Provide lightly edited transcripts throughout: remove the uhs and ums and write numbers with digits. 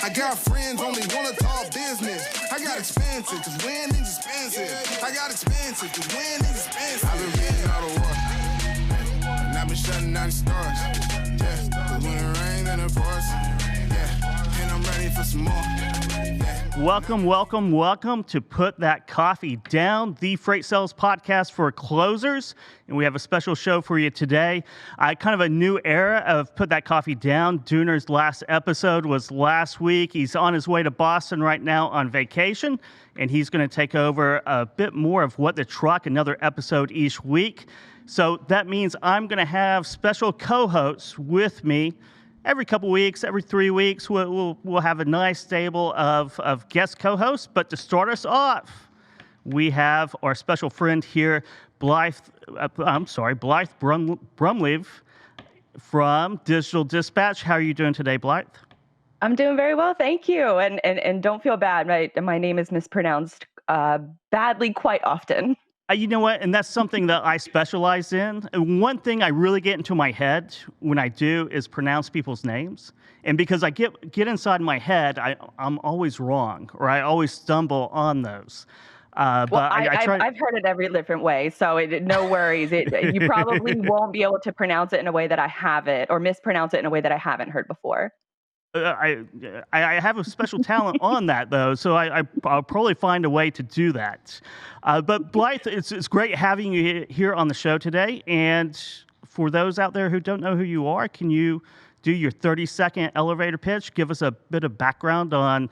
I got friends only wanna talk business. I got expensive, cause winning's expensive. I got expensive, cause winning's expensive. I've been reading all the war, and I've been shutting down the stars. Yeah, cause when it rains and it pours, yeah, and I'm ready for some more. Yeah. Welcome to Put That Coffee Down, the freight sales podcast for closers. And we have a special show for you today. Kind of a new era of Put That Coffee Down. Dooner's last episode was last week. He's on his way to Boston right now on vacation, and he's going to take over a bit more of What the Truck, another episode each week. So that means I'm going to have special co-hosts with me. Every couple weeks, every 3 weeks, we'll have a nice stable of guest co-hosts. But to start us off, we have our special friend here, Blythe Brumleve from Digital Dispatch. How are you doing today, Blythe? I'm doing very well, thank you. And don't feel bad. My name is mispronounced badly quite often. You know what? And that's something that I specialize in. And one thing I really get into my head when I do is pronounce people's names. And because I get inside my head, I'm always wrong, or I always stumble on those. I've heard it every different way, so no worries. You probably won't be able to pronounce it in a way that I have it, or mispronounce it in a way that I haven't heard before. I have a special talent on that, though, so I'll probably find a way to do that. But Blythe, it's great having you here on the show today. And for those out there who don't know who you are, can you do your 30-second elevator pitch? Give us a bit of background on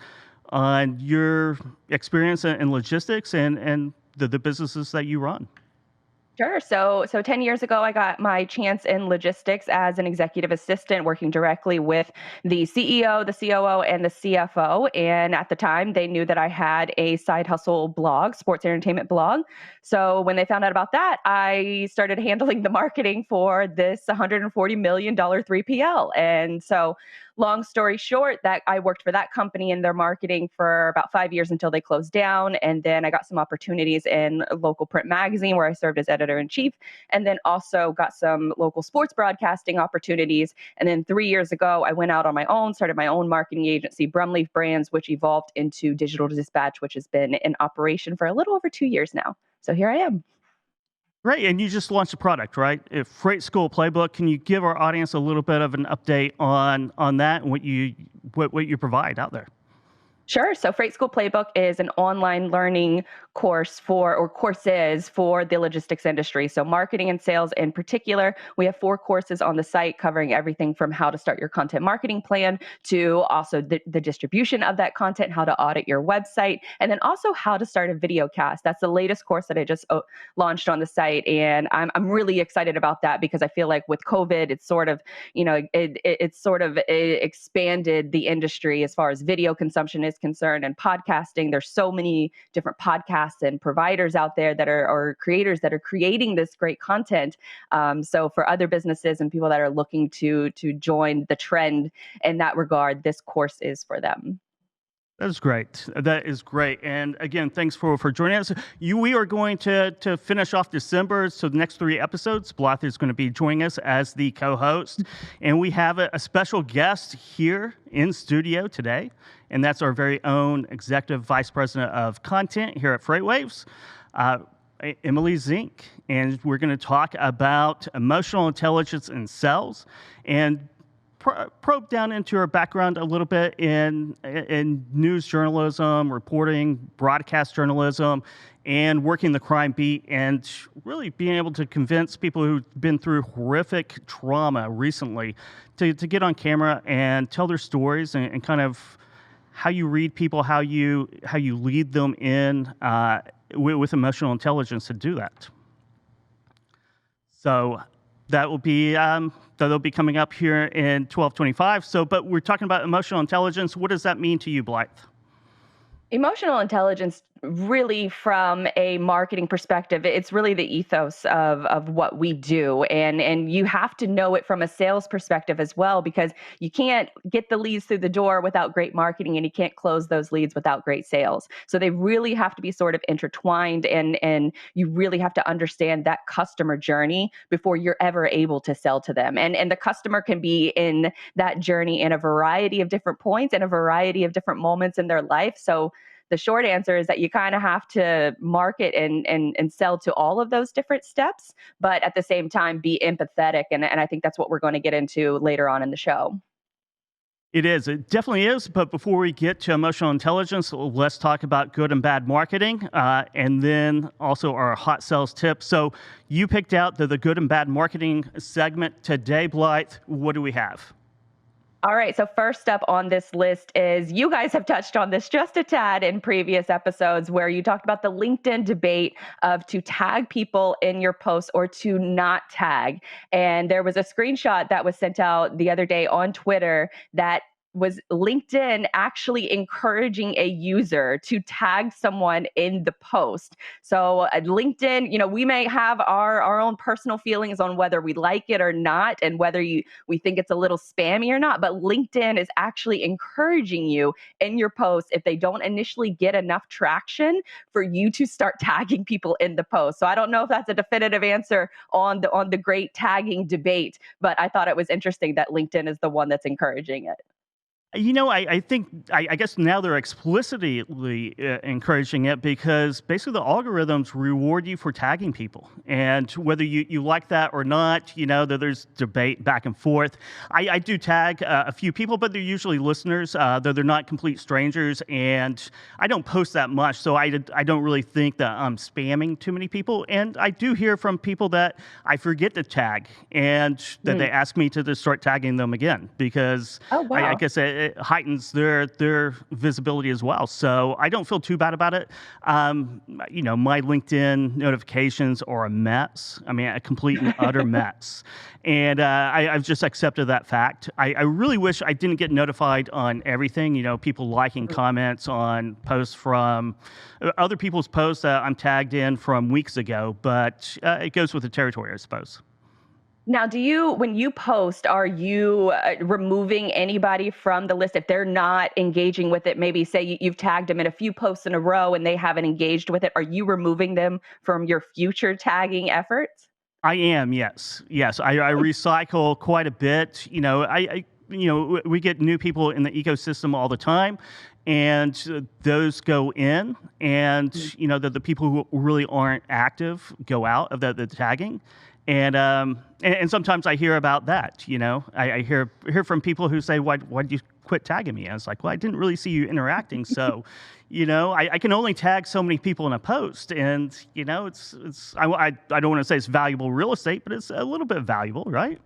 your experience in logistics and the businesses that you run. Sure. So 10 years ago, I got my chance in logistics as an executive assistant, working directly with the CEO, the COO, and the CFO. And at the time, they knew that I had a side hustle blog, sports entertainment blog. So when they found out about that, I started handling the marketing for this $140 million 3PL. And so long story short, that I worked for that company in their marketing for about 5 years until they closed down. And then I got some opportunities in a local print magazine where I served as editor-in-chief, and then also got some local sports broadcasting opportunities. And then 3 years ago, I went out on my own, started my own marketing agency, Brumleve Brands, which evolved into Digital Dispatch, which has been in operation for a little over 2 years now. So here I am. Great, and you just launched a product, right? Freight School Playbook. Can you give our audience a little bit of an update on that and what you provide out there? Sure. So Freight School Playbook is an online learning courses for the logistics industry. So marketing and sales in particular. We have 4 courses on the site covering everything from how to start your content marketing plan to also the distribution of that content, how to audit your website, and then also how to start a video cast. That's the latest course that I just launched on the site. And I'm really excited about that because I feel like with COVID, it's sort of, it's sort of expanded the industry as far as video consumption is concerned and podcasting. There's so many different podcasts and providers out there that are, or creators that are creating this great content. So for other businesses and people that are looking to join the trend in that regard, this course is for them. That's great. That is great. And again, thanks for joining us. We are going to finish off December. So the next 3 episodes, Blythe is going to be joining us as the co-host. And we have a special guest here in studio today. And that's our very own Executive Vice President of Content here at FreightWaves, Emily Szink. And we're going to talk about emotional intelligence in sales and probe down into her background a little bit in news journalism, reporting, broadcast journalism, and working the crime beat, and really being able to convince people who've been through horrific trauma recently to get on camera and tell their stories and kind of how you read people, how you lead them in with emotional intelligence to do that. So that'll be coming up here in 1225. So, but we're talking about emotional intelligence. What does that mean to you, Blythe? Emotional intelligence really from a marketing perspective, it's really the ethos of what we do. And you have to know it from a sales perspective as well, because you can't get the leads through the door without great marketing, and you can't close those leads without great sales. So they really have to be sort of intertwined, and you really have to understand that customer journey before you're ever able to sell to them. And the customer can be in that journey in a variety of different points and a variety of different moments in their life. So the short answer is that you kind of have to market and sell to all of those different steps, but at the same time be empathetic. And I think that's what we're going to get into later on in the show. It is. It definitely is. But before we get to emotional intelligence, let's talk about good and bad marketing, and then also our hot sales tips. So you picked out the good and bad marketing segment today, Blythe. What do we have? All right, so first up on this list is, you guys have touched on this just a tad in previous episodes, where you talked about the LinkedIn debate of to tag people in your posts or to not tag. And there was a screenshot that was sent out the other day on Twitter that was LinkedIn actually encouraging a user to tag someone in the post. So LinkedIn, we may have our own personal feelings on whether we like it or not, and whether we think it's a little spammy or not, but LinkedIn is actually encouraging you in your posts, if they don't initially get enough traction, for you to start tagging people in the post. So I don't know if that's a definitive answer on the great tagging debate, but I thought it was interesting that LinkedIn is the one that's encouraging it. I think, I guess now they're explicitly encouraging it, because basically the algorithms reward you for tagging people. And whether you like that or not, there's debate back and forth. I do tag a few people, but they're usually listeners, though they're not complete strangers. And I don't post that much, so I don't really think that I'm spamming too many people. And I do hear from people that I forget to tag, and that they ask me to just start tagging them again, because Oh, wow. I guess it heightens their visibility as well. So I don't feel too bad about it. My LinkedIn notifications are a mess. I mean, a complete and utter mess. And I've just accepted that fact. I really wish I didn't get notified on everything. People liking comments on posts from other people's posts that I'm tagged in from weeks ago. But it goes with the territory, I suppose. Now, when you post, are you removing anybody from the list if they're not engaging with it? Maybe say you've tagged them in a few posts in a row and they haven't engaged with it. Are you removing them from your future tagging efforts? I am, yes. Yes, I recycle quite a bit. We get new people in the ecosystem all the time, and those go in, and the people who really aren't active go out of the tagging. And sometimes I hear about that. I hear from people who say, why did you quit tagging me? I was like, well, I didn't really see you interacting. So, I can only tag so many people in a post, and I don't want to say it's valuable real estate, but it's a little bit valuable, right?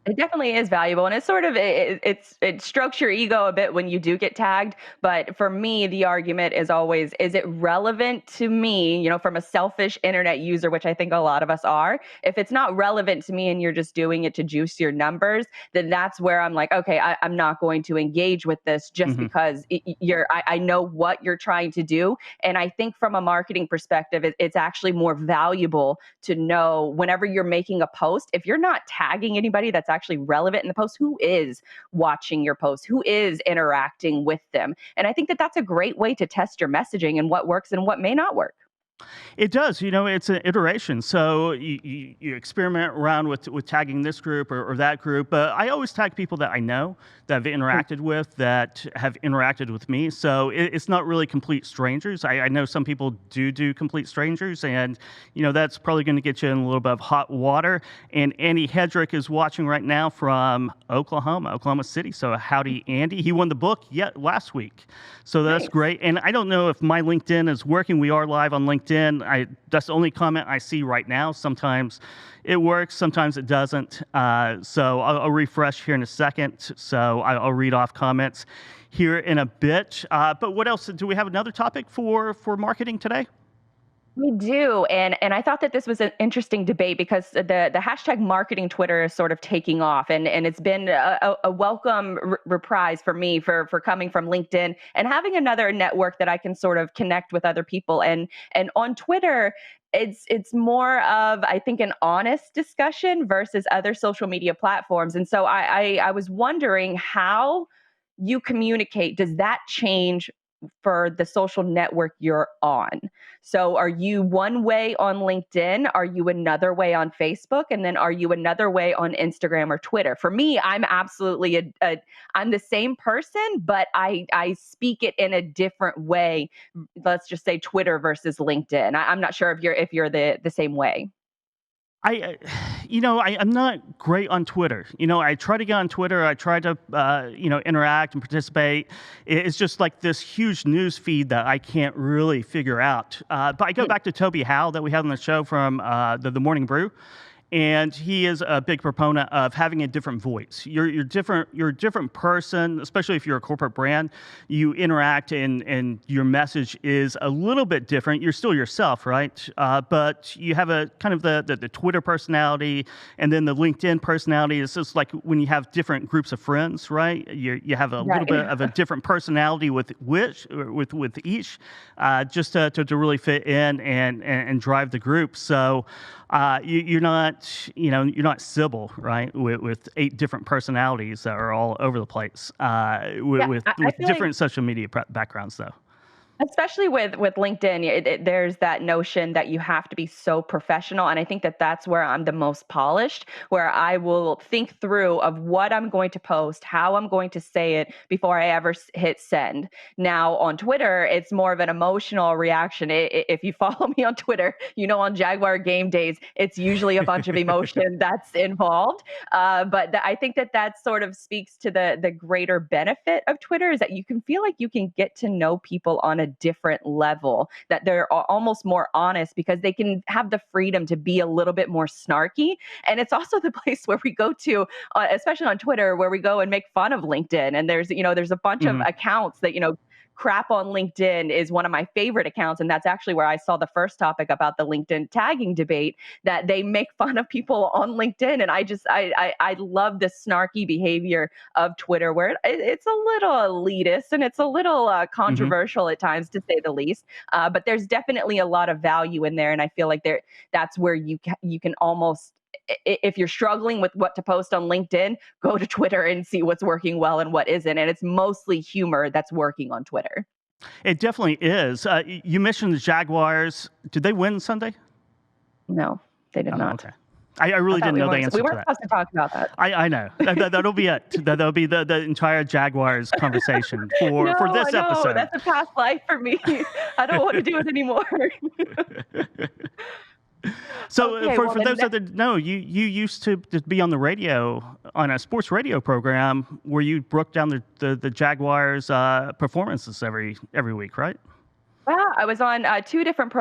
It definitely is valuable, and it's sort of it strokes your ego a bit when you do get tagged. But for me, the argument is always, is it relevant to me? From a selfish internet user, which I think a lot of us are. If it's not relevant to me and you're just doing it to juice your numbers, then that's where I'm like, okay, I'm not going to engage with this just because I know what you're trying to do. And I think from a marketing perspective, it's actually more valuable to know, whenever you're making a post, if you're not tagging anybody that's actually relevant in the post, who is watching your post, who is interacting with them. And I think that that's a great way to test your messaging and what works and what may not work. It does. It's an iteration. So you experiment around with tagging this group or that group. But I always tag people that I know, that I've interacted with, that have interacted with me. So it's not really complete strangers. I know some people do complete strangers, and that's probably going to get you in a little bit of hot water. And Andy Hedrick is watching right now from Oklahoma City. So howdy, Andy. He won the book last week. So that's great. And I don't know if my LinkedIn is working. We are live on LinkedIn. That's the only comment I see right now. Sometimes it works, sometimes it doesn't. So I'll refresh here in a second. So I'll read off comments here in a bit. But what else? Do we have another topic for marketing today? We do, and I thought that this was an interesting debate because the hashtag marketing Twitter is sort of taking off, and it's been a welcome reprise for me for coming from LinkedIn and having another network that I can sort of connect with other people, and on Twitter. It's more of, I think, an honest discussion versus other social media platforms. And so I was wondering how you communicate. Does that change for the social network you're on? So are you one way on LinkedIn? Are you another way on Facebook? And then are you another way on Instagram or Twitter? For me, I'm absolutely I'm the same person, but I speak it in a different way. Let's just say Twitter versus LinkedIn. I'm not sure if you're the same way. I'm not great on Twitter. I try to get on Twitter. I try to, interact and participate. It's just like this huge news feed that I can't really figure out. But I go back to Toby Howe that we had on the show from the Morning Brew. And he is a big proponent of having a different voice. You're different. You're a different person, especially if you're a corporate brand. You interact, and your message is a little bit different. You're still yourself, right? But you have a kind of the Twitter personality, and then the LinkedIn personality. It's just like when you have different groups of friends, right? You have a little bit of a different personality with each, just to really fit in and drive the group. So. You're not Sybil, right? With 8 different personalities that are all over the place. With different social media backgrounds, though. Especially with LinkedIn, there's that notion that you have to be so professional, and I think that that's where I'm the most polished, where I will think through of what I'm going to post, how I'm going to say it before I ever hit send. Now on Twitter, it's more of an emotional reaction. If you follow me on Twitter, on Jaguar game days, it's usually a bunch of emotion that's involved. But I think that sort of speaks to the greater benefit of Twitter, is that you can feel like you can get to know people on a different level, that they're almost more honest because they can have the freedom to be a little bit more snarky. And it's also the place where we go to, especially on Twitter, where we go and make fun of LinkedIn. And there's a bunch of accounts that, Crap on LinkedIn is one of my favorite accounts. And that's actually where I saw the first topic about the LinkedIn tagging debate, that they make fun of people on LinkedIn. And I love the snarky behavior of Twitter, where it's a little elitist and it's a little controversial at times, to say the least. But there's definitely a lot of value in there. And I feel like that's where you can almost, if you're struggling with what to post on LinkedIn, go to Twitter and see what's working well and what isn't. And it's mostly humor that's working on Twitter. It definitely is. You mentioned the Jaguars. Did they win Sunday? No, they did not. Okay. I really didn't know the answer to that. We weren't supposed to talk about that. I know. That'll be it. That'll be the entire Jaguars conversation for this episode. That's a past life for me. I don't want to do it anymore. So for those that didn't know, you used to be on the radio, on a sports radio program where you broke down the Jaguars performances every week, right? Yeah, I was on two different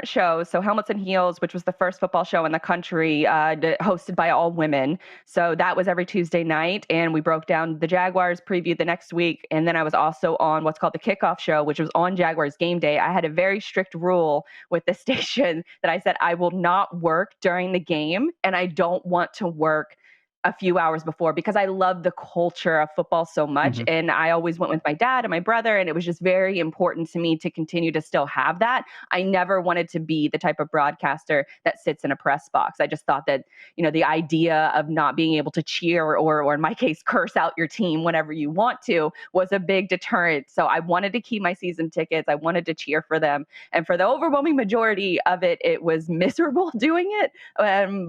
shows. So Helmets and Heels, which was the first football show in the country, hosted by all women. So that was every Tuesday night, and we broke down the Jaguars, previewed the next week. And then I was also on what's called the Kickoff Show, which was on Jaguars game day. I had a very strict rule with the station that I said I will not work during the game, and I don't want to work a few hours before, because I love the culture of football so much. Mm-hmm. And I always went with my dad and my brother, and it was just very important to me to continue to still have that. I never wanted to be the type of broadcaster that sits in a press box. I just thought that, the idea of not being able to cheer or in my case, curse out your team whenever you want to was a big deterrent. So I wanted to keep my season tickets. I wanted to cheer for them. And for the overwhelming majority of it, it was miserable doing it.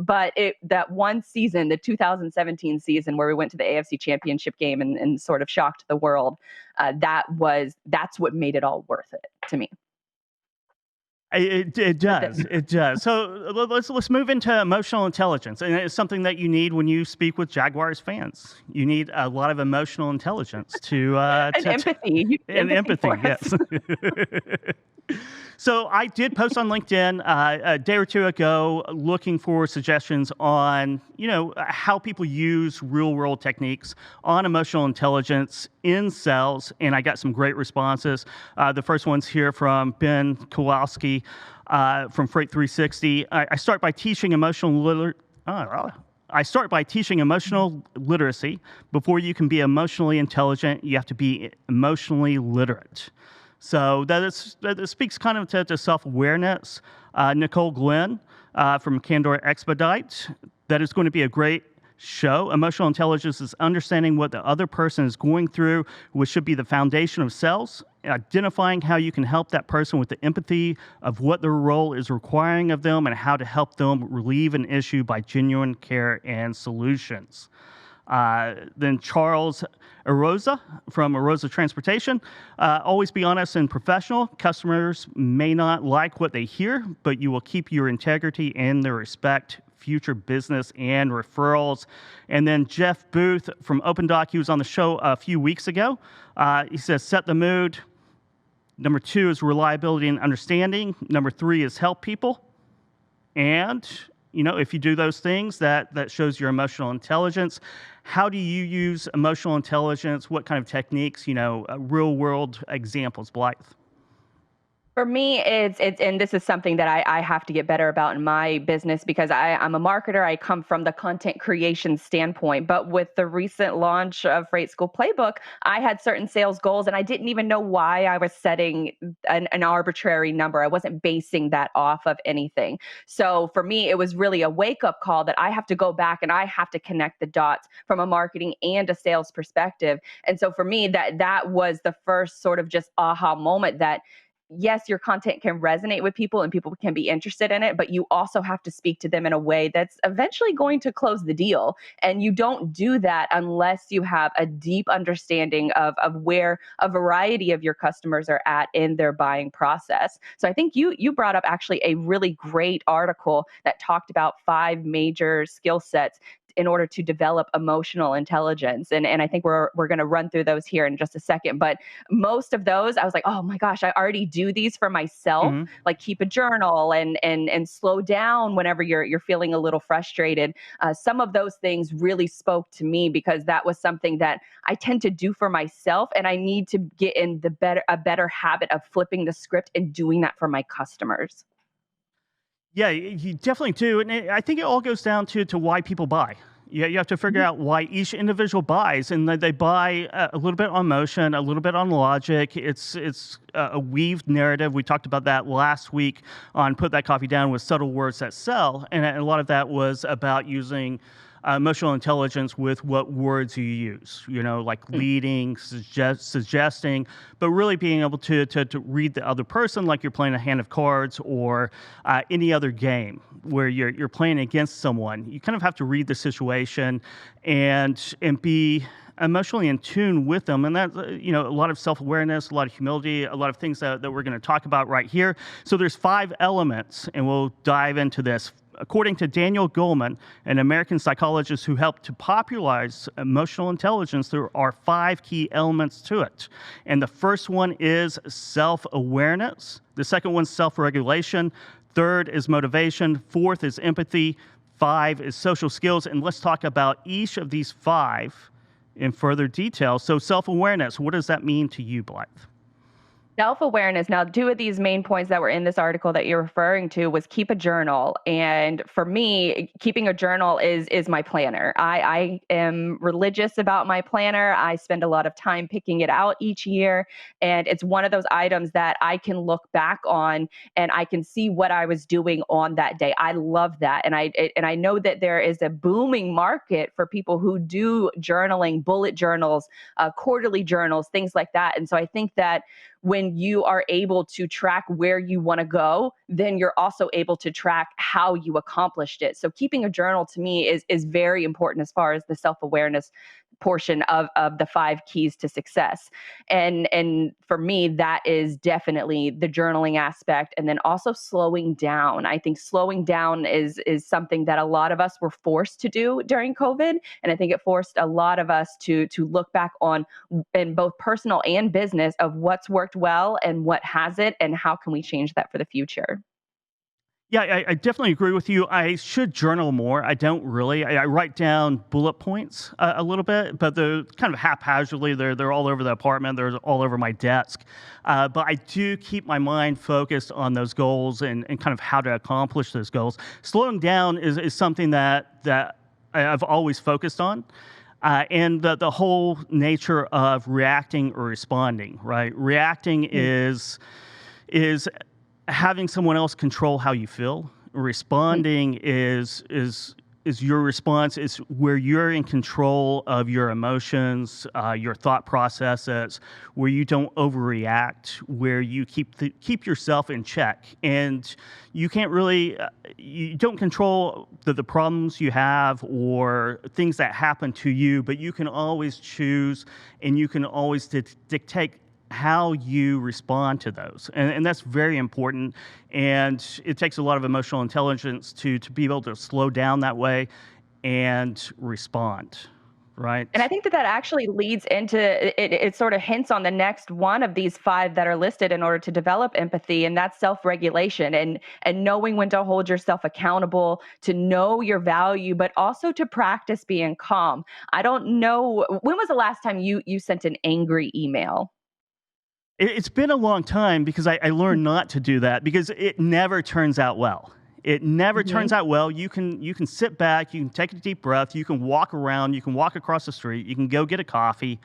But that one season, the 2017 season where we went to the AFC Championship game and sort of shocked the world, that's what made it all worth it to me. It does. It does. So let's move into emotional intelligence, and it's something that you need when you speak with Jaguars fans. You need a lot of emotional intelligence to empathy. And empathy, yes. So I did post on LinkedIn a day or two ago looking for suggestions on, how people use real-world techniques on emotional intelligence in sales, and I got some great responses. The first one's here from Ben Kowalski from Freight 360. I start by teaching emotional literacy. Before you can be emotionally intelligent, you have to be emotionally literate. So that speaks kind of to self-awareness. Nicole Glenn from Candor Expedite, that is going to be a great show. Emotional intelligence is understanding what the other person is going through, which should be the foundation of sales. Identifying how you can help that person with the empathy of what their role is requiring of them and how to help them relieve an issue by genuine care and solutions. Then Charles Arosa from Arosa Transportation. Always be honest and professional. Customers may not like what they hear, but you will keep your integrity and their respect, future business and referrals. And then Jeff Booth from OpenDoc, he was on the show a few weeks ago. He says, set the mood. Number 2 is reliability and understanding. Number 3 is help people. And if you do those things, that shows your emotional intelligence. How do you use emotional intelligence? What kind of techniques? Real world examples, Blythe. For me, it's and this is something that I have to get better about in my business because I'm a marketer. I come from the content creation standpoint. But with the recent launch of Freight School Playbook, I had certain sales goals and I didn't even know why I was setting an arbitrary number. I wasn't basing that off of anything. So for me, it was really a wake-up call that I have to go back and I have to connect the dots from a marketing and a sales perspective. And so for me, that was the first sort of just aha moment that yes, your content can resonate with people and people can be interested in it, but you also have to speak to them in a way that's eventually going to close the deal. And you don't do that unless you have a deep understanding of where a variety of your customers are at in their buying process. So I think you brought up actually a really great article that talked about 5 major skill sets in order to develop emotional intelligence. And I think we're going to run through those here in just a second. But most of those, I was like, oh my gosh, I already do these for myself, like keep a journal and slow down whenever you're feeling a little frustrated. Some of those things really spoke to me because that was something that I tend to do for myself. And I need to get in a better habit of flipping the script and doing that for my customers. Yeah, you definitely do. And I think it all goes down to why people buy. Yeah, you have to figure out why each individual buys, and they buy a little bit on emotion, a little bit on logic. It's a weaved narrative. We talked about that last week on Put That Coffee Down with Subtle Words That Sell, and a lot of that was about using emotional intelligence with what words you use, like leading, suggesting, but really being able to read the other person like you're playing a hand of cards or any other game where you're playing against someone. You kind of have to read the situation and be emotionally in tune with them. And that, a lot of self-awareness, a lot of humility, a lot of things that we're going to talk about right here. So there's 5 elements, and we'll dive into this. According to Daniel Goleman, an American psychologist who helped to popularize emotional intelligence, there are 5 key elements to it. And the first one is self-awareness. The second one's self-regulation. Third is motivation. 4th is empathy. 5 is social skills. And let's talk about each of these 5 in further detail. So self-awareness, what does that mean to you, Blythe? Self-awareness. Now, 2 of these main points that were in this article that you're referring to was keep a journal. And for me, keeping a journal is my planner. I am religious about my planner. I spend a lot of time picking it out each year. And it's one of those items that I can look back on and I can see what I was doing on that day. I love that. And I know that there is a booming market for people who do journaling, bullet journals, quarterly journals, things like that. And so I think that when you are able to track where you want to go, then you're also able to track how you accomplished it. So keeping a journal to me is very important as far as the self-awareness portion of the 5 keys to success. And for me, that is definitely the journaling aspect. And then also slowing down. I think slowing down is something that a lot of us were forced to do during COVID. And I think it forced a lot of us to look back on, in both personal and business, of what's worked well and what hasn't, and how can we change that for the future. Yeah, I definitely agree with you. I should journal more. I don't really. I write down bullet points a little bit, but they're kind of haphazardly. They're all over the apartment. They're all over my desk. But I do keep my mind focused on those goals and kind of how to accomplish those goals. Slowing down is something that I've always focused on. And the whole nature of reacting or responding, right? Reacting is having someone else control how you feel. Responding is your response. Is where you're in control of your emotions, your thought processes, where you don't overreact, where you keep yourself in check, and you can't really you don't control the problems you have or things that happen to you, but you can always choose, and you can always dictate how you respond to those. And that's very important. And it takes a lot of emotional intelligence to be able to slow down that way and respond, right? And I think that actually leads into it. It sort of hints on the next one of these 5 that are listed in order to develop empathy, and that's self-regulation and knowing when to hold yourself accountable, to know your value, but also to practice being calm. I don't know, when was the last time you sent an angry email? It's been a long time, because I learned not to do that, because it never turns out well. It never turns out well. You can sit back, you can take a deep breath, you can walk around, you can walk across the street, you can go get a coffee.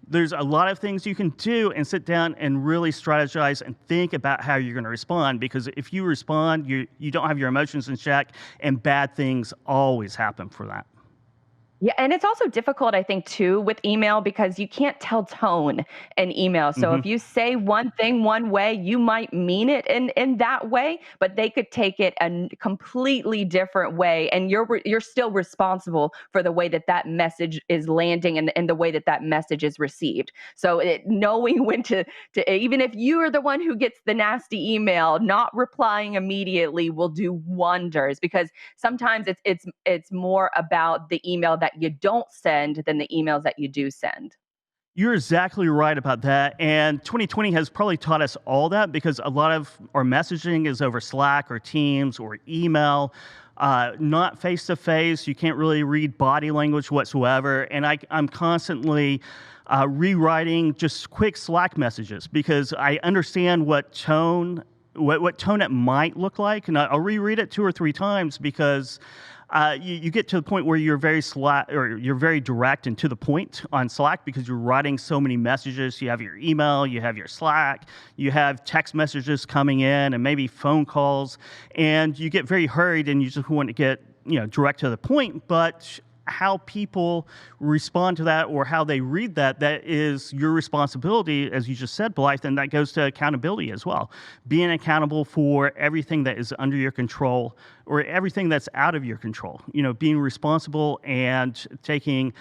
There's a lot of things you can do, and sit down and really strategize and think about how you're going to respond, because if you respond, you don't have your emotions in check, and bad things always happen for that. Yeah, and it's also difficult, I think, too, with email, because you can't tell tone in email. So if you say one thing one way, you might mean it in that way, but they could take it a completely different way, and you're still responsible for the way that message is landing, and the way that message is received. So knowing when to even if you are the one who gets the nasty email, not replying immediately will do wonders, because sometimes it's more about the email that you don't send than the emails that you do send. You're exactly right about that. And 2020 has probably taught us all that, because a lot of our messaging is over Slack or Teams or email, not face to face. You can't really read body language whatsoever. And I'm constantly rewriting just quick Slack messages, because I understand what tone it might look like. And I'll reread it 2 or 3 times, because you get to the point where you're you're very direct and to the point on Slack, because you're writing so many messages. You have your email, you have your Slack, you have text messages coming in, and maybe phone calls, and you get very hurried, and you just want to get direct to the point. But how people respond to that, or how they read that is your responsibility, as you just said, Blythe, and that goes to accountability as well. Being accountable for everything that is under your control, or everything that's out of your control. Being responsible and taking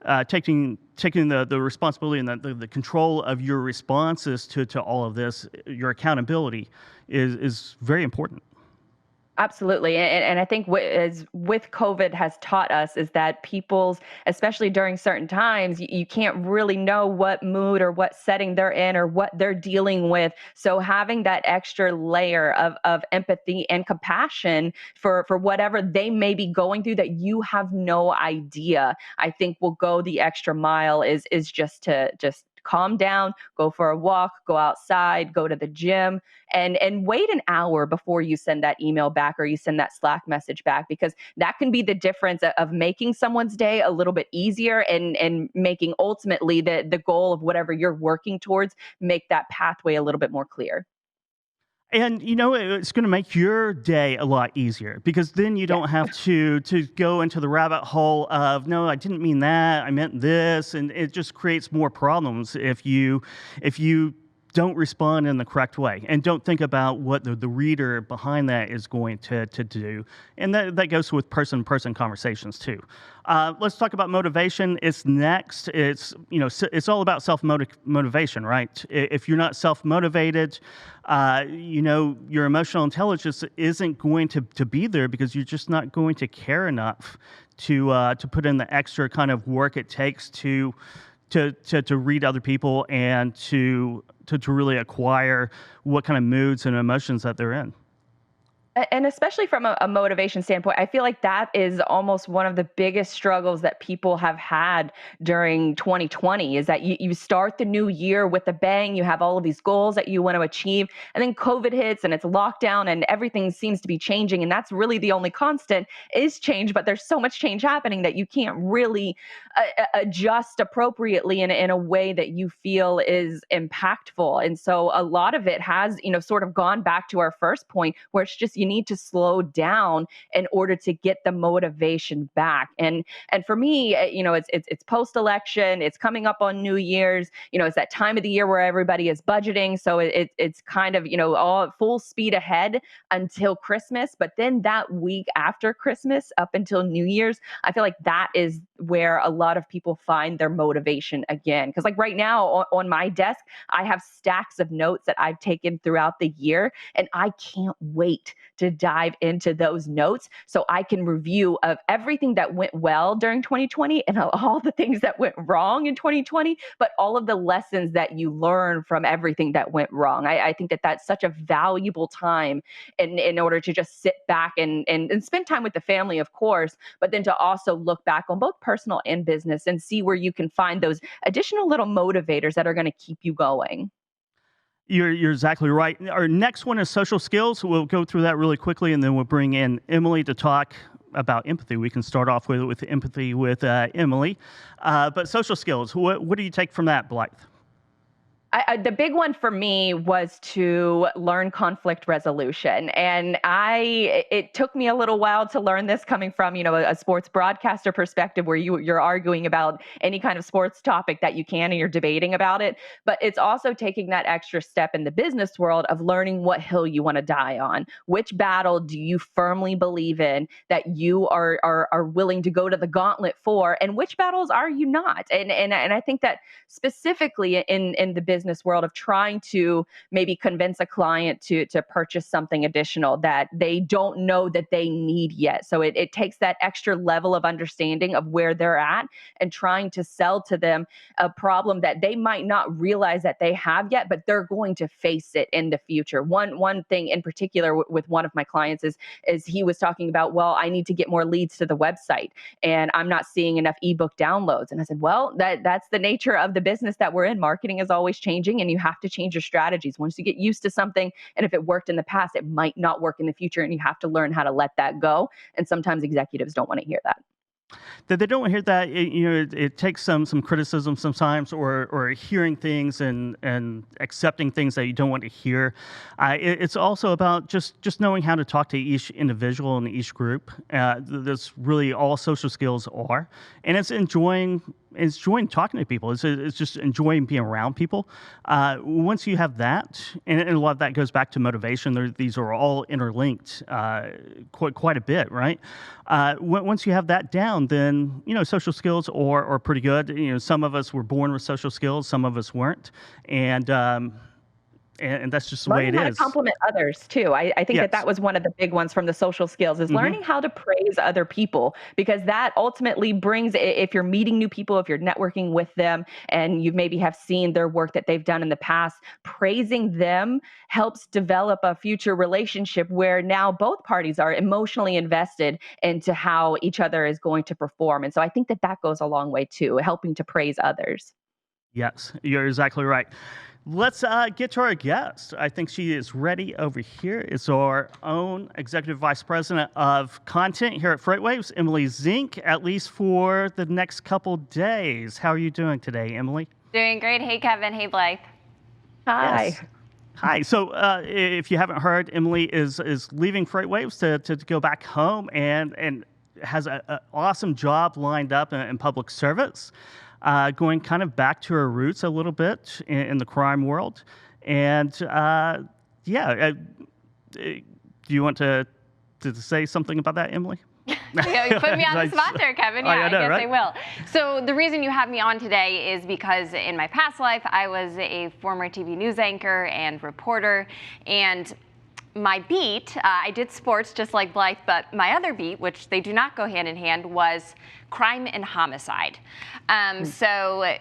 the responsibility and the control of your responses to all of this. Your accountability is very important. Absolutely. And I think as with COVID has taught us is that people's, especially during certain times, you can't really know what mood or what setting they're in or what they're dealing with. So having that extra layer of empathy and compassion for whatever they may be going through that you have no idea, I think will go the extra mile, is just to calm down, go for a walk, go outside, go to the gym, and wait an hour before you send that email back or you send that Slack message back, because that can be the difference of making someone's day a little bit easier, and making ultimately the goal of whatever you're working towards, make that pathway a little bit more clear. And it's going to make your day a lot easier, because then you don't have to go into the rabbit hole of, no, I didn't mean that, I meant this, and it just creates more problems if you don't respond in the correct way, and don't think about what the reader behind that is going to do. And that goes with person-to-person conversations too. Let's talk about motivation. It's next. It's it's all about self-motivation, right? If you're not self-motivated, your emotional intelligence isn't going to be there, because you're just not going to care enough to put in the extra kind of work it takes to read other people and to really acquire what kind of moods and emotions that they're in. And especially from a motivation standpoint, I feel like that is almost one of the biggest struggles that people have had during 2020, is that you start the new year with a bang. You have all of these goals that you want to achieve, and then COVID hits and it's lockdown and everything seems to be changing. And that's really the only constant is change, but there's so much change happening that you can't really adjust appropriately in a way that you feel is impactful. And so a lot of it has, sort of gone back to our first point, where it's just, you need to slow down in order to get the motivation back. And for me, it's post-election, it's coming up on New Year's, it's that time of the year where everybody is budgeting. So it's kind of, all full speed ahead until Christmas. But then that week after Christmas up until New Year's, I feel like that is where a lot of people find their motivation again. Because like right now on my desk, I have stacks of notes that I've taken throughout the year, and I can't wait to dive into those notes so I can review of everything that went well during 2020 and all the things that went wrong in 2020, but all of the lessons that you learn from everything that went wrong. I think that that's such a valuable time in order to just sit back and spend time with the family, of course, but then to also look back on both personal and business and see where you can find those additional little motivators that are going to keep you going. You're exactly right. Our next one is social skills. We'll go through that really quickly, and then we'll bring in Emily to talk about empathy. We can start off with empathy with Emily. But social skills, what do you take from that, Blythe? The big one for me was to learn conflict resolution. And it took me a little while to learn this, coming from, a sports broadcaster perspective, where you're arguing about any kind of sports topic that you can and you're debating about it. But it's also taking that extra step in the business world of learning what hill you want to die on. Which battle do you firmly believe in that you are willing to go to the gauntlet for, and which battles are you not? And I think that specifically in the business world of trying to maybe convince a client to purchase something additional that they don't know that they need yet. So it takes that extra level of understanding of where they're at and trying to sell to them a problem that they might not realize that they have yet, but they're going to face it in the future. One thing in particular with one of my clients is he was talking about, well, I need to get more leads to the website and I'm not seeing enough ebook downloads. And I said, well, that's the nature of the business that we're in. Marketing is always changing, and you have to change your strategies. Once you get used to something, and if it worked in the past, it might not work in the future, and you have to learn how to let that go. And sometimes executives don't want to hear that. That they don't hear that. It takes some criticism sometimes, or hearing things and accepting things that you don't want to hear. It's also about just knowing how to talk to each individual in each group. That's really all social skills are, and it's enjoying talking to people. It's just enjoying being around people. Once you have that, and a lot of that goes back to motivation. These are all interlinked quite a bit, right? Once you have that down, then social skills are pretty good. Some of us were born with social skills, some of us weren't, and that's just the way it Learning how to is. compliment others too. I think Yes. that was one of the big ones from the social skills, is Mm-hmm. learning how to praise other people, because that ultimately brings, if you're meeting new people, if you're networking with them and you maybe have seen their work that they've done in the past, praising them helps develop a future relationship where now both parties are emotionally invested into how each other is going to perform. And so I think that goes a long way too, helping to praise others. Yes, you're exactly right. Let's get to our guest. I think she is ready over here. It's our own Executive Vice President of Content here at FreightWaves, Emily Szink, at least for the next couple days. How are you doing today, Emily? Doing great. Hey, Kevin. Hey, Blythe. Hi. Yes. Hi. So if you haven't heard, Emily is leaving FreightWaves to go back home and has an awesome job lined up in public service. Going kind of back to her roots a little bit in the crime world. And do you want to say something about that, Emily? Yeah, you put me on the spot there, Kevin. Yeah, I guess right? I will. So the reason you have me on today is because in my past life, I was a former TV news anchor and reporter, and my beat, I did sports just like Blythe, but my other beat, which they do not go hand in hand, was crime and homicide. So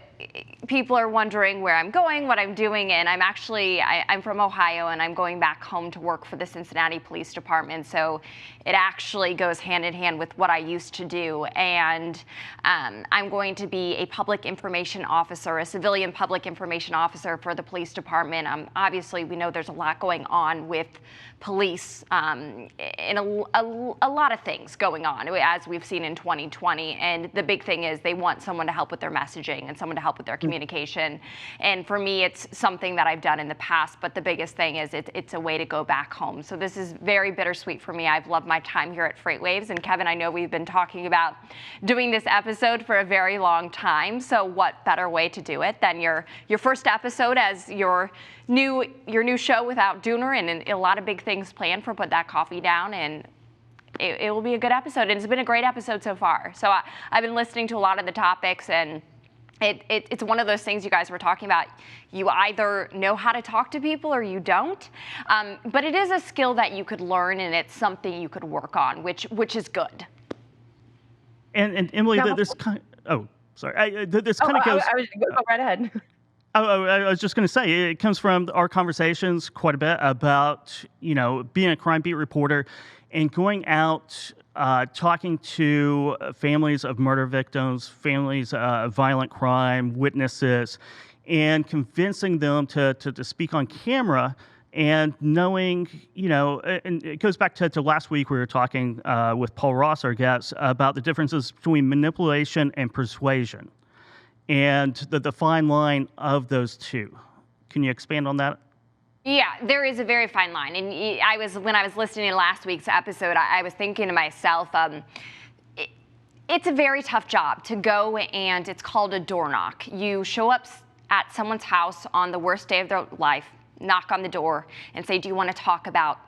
people are wondering where I'm going, what I'm doing, and I'm from Ohio, and I'm going back home to work for the Cincinnati Police Department. So it actually goes hand in hand with what I used to do. And I'm going to be a public information officer, a civilian public information officer for the police department. Obviously, we know there's a lot going on with police and a lot of things going on, as we've seen in 2020. And the big thing is they want someone to help with their messaging and someone to help with their communication. And for me, it's something that I've done in the past, but the biggest thing is it's a way to go back home. So this is very bittersweet for me. I've loved my time here at FreightWaves. And Kevin, I know we've been talking about doing this episode for a very long time. So what better way to do it than your first episode as your new show without Dooner, and a lot of big things planned for Put That Coffee Down, and it will be a good episode, and it's been a great episode so far. So I've been listening to a lot of the topics, and it's one of those things you guys were talking about. You either know how to talk to people or you don't, but it is a skill that you could learn, and it's something you could work on, which is good. And Emily, this kind of, this kind of goes. I was go right ahead. I was just going to say, it comes from our conversations quite a bit about, being a crime beat reporter and going out, talking to families of murder victims, families of violent crime, witnesses, and convincing them to speak on camera, and knowing, and it goes back to last week, we were talking with Paul Ross, our guest, about the differences between manipulation and persuasion, and the fine line of those two. Can you expand on that? Yeah, there is a very fine line. And when I was listening to last week's episode, I was thinking to myself, it's a very tough job to go, and it's called a door knock. You show up at someone's house on the worst day of their life, knock on the door, and say, do you want to talk about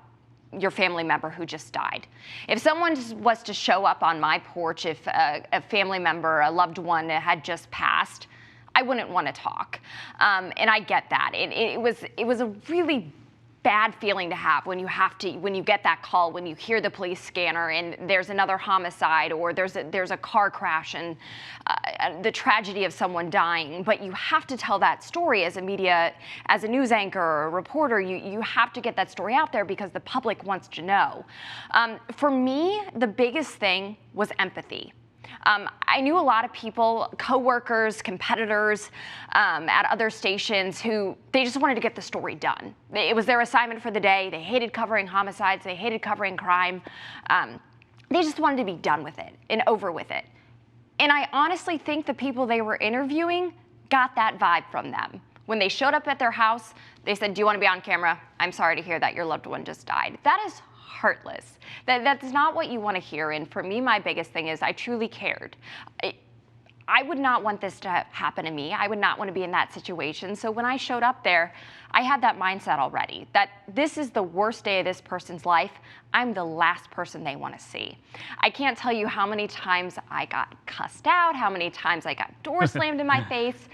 your family member who just died? If someone was to show up on my porch, if a family member, a loved one had just passed, I wouldn't want to talk. And I get that. It was a really bad feeling to have when you get that call, when you hear the police scanner and there's another homicide, or there's a car crash and the tragedy of someone dying. But you have to tell that story as a news anchor or a reporter. You have to get that story out there because the public wants to know. For me, the biggest thing was empathy. I knew a lot of people, coworkers, competitors at other stations who they just wanted to get the story done. It was their assignment for the day. They hated covering homicides. They hated covering crime. They just wanted to be done with it and over with it. And I honestly think the people they were interviewing got that vibe from them. When they showed up at their house, they said, do you want to be on camera? I'm sorry to hear that your loved one just died. That is heartless. That's not what you want to hear. And for me, my biggest thing is I truly cared. I would not want this to happen to me. I would not want to be in that situation. So when I showed up there, I had that mindset already, that this is the worst day of this person's life. I'm the last person they want to see. I can't tell you how many times I got cussed out, how many times I got doors slammed in my face.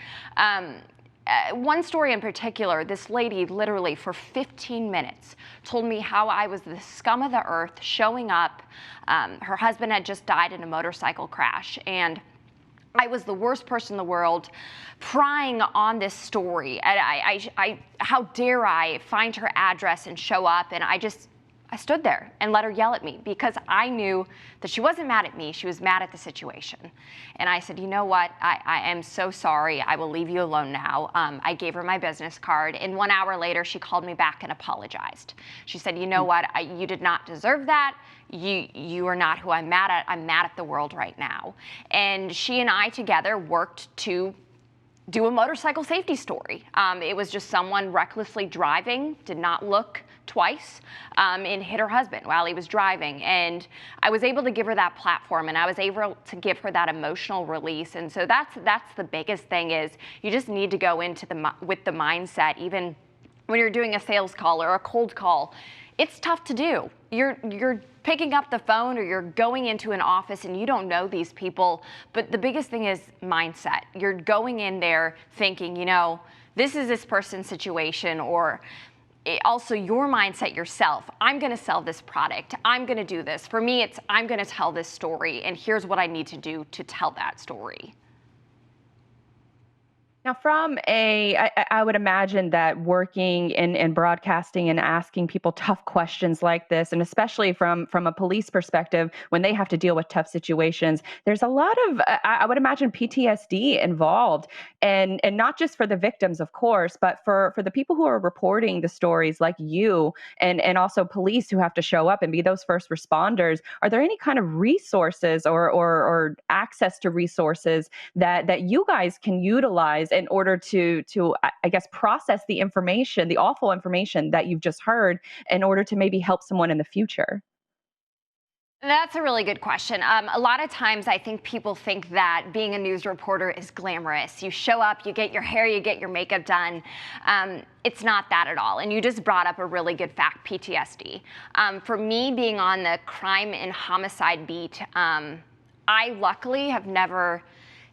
One story in particular, this lady literally for 15 minutes told me how I was the scum of the earth showing up. Her husband had just died in a motorcycle crash, and I was the worst person in the world, prying on this story. How dare I find her address and show up? And I stood there and let her yell at me because I knew that she wasn't mad at me. She was mad at the situation. And I said, you know what? I am so sorry. I will leave you alone now. I gave her my business card. And 1 hour later, she called me back and apologized. She said, you know what? You did not deserve that. You are not who I'm mad at. I'm mad at the world right now. And she and I together worked to do a motorcycle safety story. It was just someone recklessly driving, did not look twice, and hit her husband while he was driving. And I was able to give her that platform, and I was able to give her that emotional release. And so that's the biggest thing is you just need to go into with the mindset, even when you're doing a sales call or a cold call, it's tough to do. You're picking up the phone or you're going into an office and you don't know these people, but the biggest thing is mindset. You're going in there thinking, you know, this is this person's situation, or also your mindset yourself. I'm going to sell this product. I'm going to do this. For me, it's I'm going to tell this story, and here's what I need to do to tell that story. Now, from I would imagine that working in broadcasting and asking people tough questions like this, and especially from a police perspective, when they have to deal with tough situations, there's a lot of, I would imagine, PTSD involved, and not just for the victims, of course, but for the people who are reporting the stories like you, and also police who have to show up and be those first responders. Are there any kind of resources or access to resources that you guys can utilize in order to I guess process the information, the awful information that you've just heard, in order to maybe help someone in the future? That's a really good question. A lot of times I think people think that being a news reporter is glamorous. You show up, you get your hair, you get your makeup done. It's not that at all. And you just brought up a really good fact, PTSD. For me, being on the crime and homicide beat, I luckily have never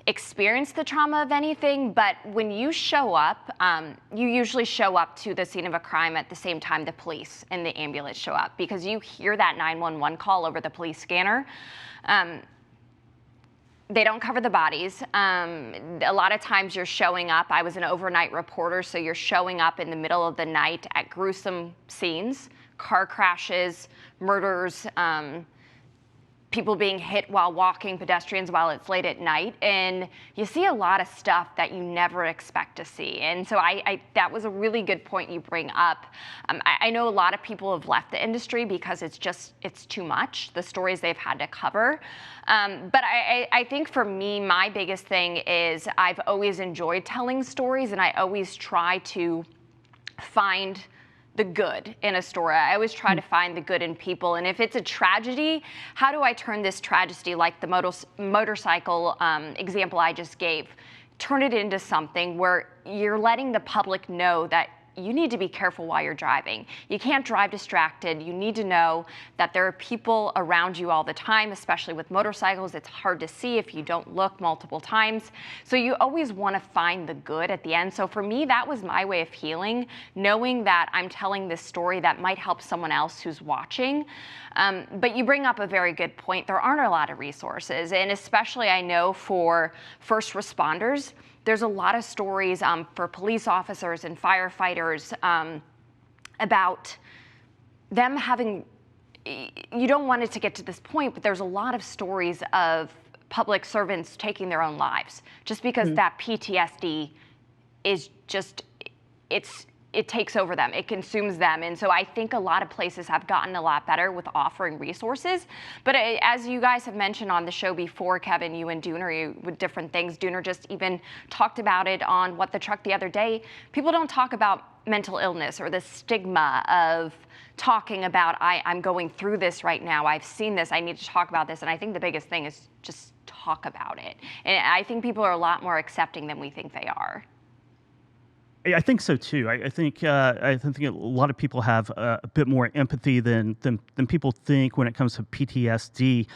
experienced the trauma of anything, but when you show up, you usually show up to the scene of a crime at the same time the police and the ambulance show up, because you hear that 911 call over the police scanner. They don't cover the bodies. A lot of times you're showing up. I was an overnight reporter, so you're showing up in the middle of the night at gruesome scenes, car crashes, murders, people being hit while walking, pedestrians while it's late at night, and you see a lot of stuff that you never expect to see. And so that was a really good point you bring up. I know a lot of people have left the industry because it's too much, the stories they've had to cover. But I think for me, my biggest thing is I've always enjoyed telling stories, and I always try to find the good in a story. I always try to find the good in people. And if it's a tragedy, how do I turn this tragedy, like the motorcycle example I just gave, turn it into something where you're letting the public know that you need to be careful while you're driving. You can't drive distracted. You need to know that there are people around you all the time, especially with motorcycles. It's hard to see if you don't look multiple times. So you always want to find the good at the end. So for me, that was my way of healing, knowing that I'm telling this story that might help someone else who's watching. But you bring up a very good point. There aren't a lot of resources, and especially I know for first responders, there's a lot of stories for police officers and firefighters about them having, you don't want it to get to this point, but there's a lot of stories of public servants taking their own lives just because that PTSD is just, it takes over them, it consumes them. And so I think a lot of places have gotten a lot better with offering resources. But as you guys have mentioned on the show before, Kevin, you and Dooner, with different things, Dooner just even talked about it on What the Truck the other day. People don't talk about mental illness or the stigma of talking about, I'm going through this right now, I've seen this, I need to talk about this. And I think the biggest thing is just talk about it. And I think people are a lot more accepting than we think they are. I think so too. I think a lot of people have a bit more empathy than people think when it comes to PTSD.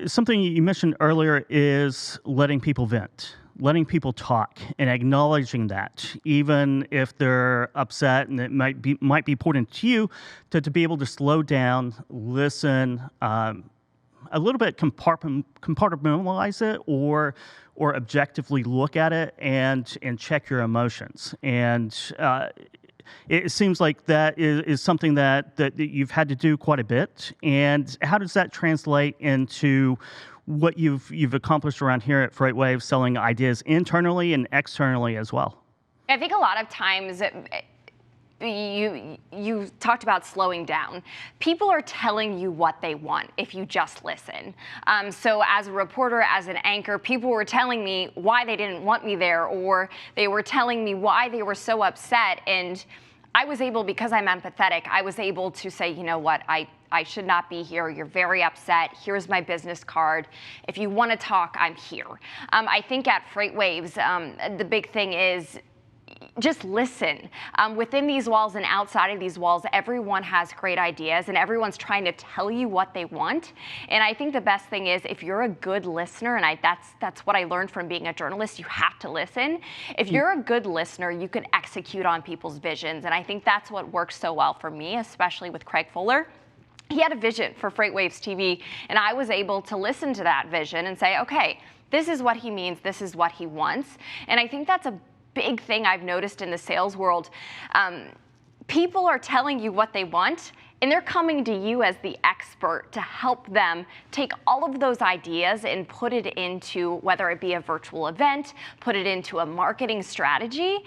Something you mentioned earlier is letting people vent, letting people talk, and acknowledging that, even if they're upset and it might be important to you, to be able to slow down, listen, a little bit compartmentalize it, or objectively look at it and check your emotions. And it seems like that is something that you've had to do quite a bit. And how does that translate into what you've accomplished around here at FreightWaves, selling ideas internally and externally as well? I think a lot of times you talked about slowing down. People are telling you what they want if you just listen. So as a reporter, as an anchor, people were telling me why they didn't want me there, or they were telling me why they were so upset. And I was able, because I'm empathetic, I was able to say, you know what, I should not be here. You're very upset. Here's my business card. If you want to talk, I'm here. I think at FreightWaves, the big thing is just listen. Within these walls and outside of these walls, everyone has great ideas and everyone's trying to tell you what they want. And I think the best thing is if you're a good listener, and that's what I learned from being a journalist, you have to listen. If you're a good listener, you can execute on people's visions. And I think that's what works so well for me, especially with Craig Fuller. He had a vision for FreightWaves TV, and I was able to listen to that vision and say, okay, this is what he means, this is what he wants. And I think that's a big thing I've noticed in the sales world. People are telling you what they want, and they're coming to you as the expert to help them take all of those ideas and put it into, whether it be a virtual event, put it into a marketing strategy.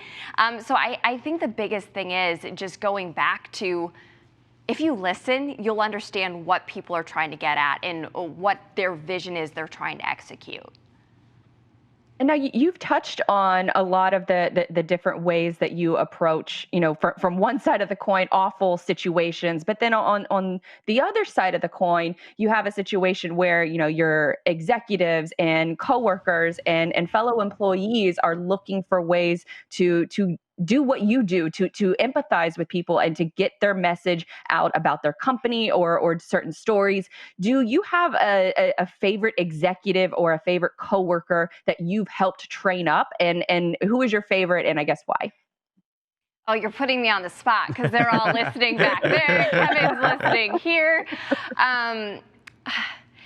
So I think the biggest thing is just going back to, if you listen, you'll understand what people are trying to get at and what their vision is they're trying to execute. And now you've touched on a lot of the different ways that you approach, from one side of the coin, awful situations, but then on the other side of the coin, you have a situation where, your executives and coworkers and fellow employees are looking for ways to do what you do, to empathize with people and to get their message out about their company or certain stories. Do you have a favorite executive or a favorite coworker that you've helped train up? And who is your favorite, and I guess why? Oh, you're putting me on the spot because they're all listening back there. Kevin's listening here.